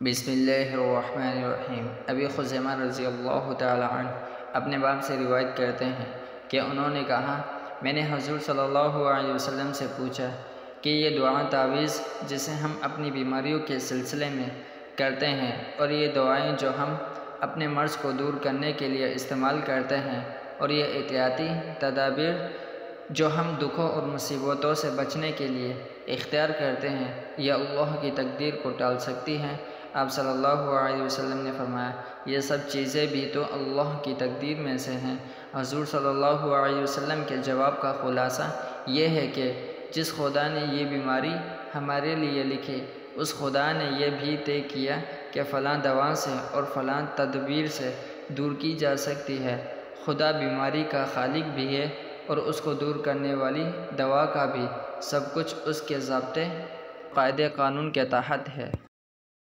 बिस्मिल्लाहिर्रहमानिर्रहीम। अबी खुज़ैमा रज़ियल्लाहु तआला अन्हु अपने बाप से रिवायत करते हैं कि उन्होंने कहा, मैंने हुज़ूर सल्लल्लाहु अलैहि वसल्लम से पूछा कि ये दुआ तावीज़ जिसे हम अपनी बीमारियों के सिलसिले में करते हैं और ये दुआएं जो हम अपने मर्ज़ को दूर करने के लिए इस्तेमाल करते हैं और ये एहतियाती तदाबीर जो हम दुखों और मुसीबतों से बचने के लिए इख्तियार करते हैं, यह अल्लाह की तकदीर को टाल सकती हैं। आप सल्लल्लाहु अलैहि वसल्लम ने फरमाया, ये सब चीज़ें भी तो अल्लाह की तकदीर में से हैं। हुज़ूर सल्लल्लाहु अलैहि वसल्लम के जवाब का खुलासा ये है कि जिस खुदा ने ये बीमारी हमारे लिए लिखी, उस खुदा ने यह भी तय किया कि फ़लाँ दवा से और फ़लाँ तदबीर से दूर की जा सकती है। खुदा बीमारी का खालिक भी है और उसको दूर करने वाली दवा का भी। सब कुछ उसके ज़ाब्ते कायदे कानून के तहत है।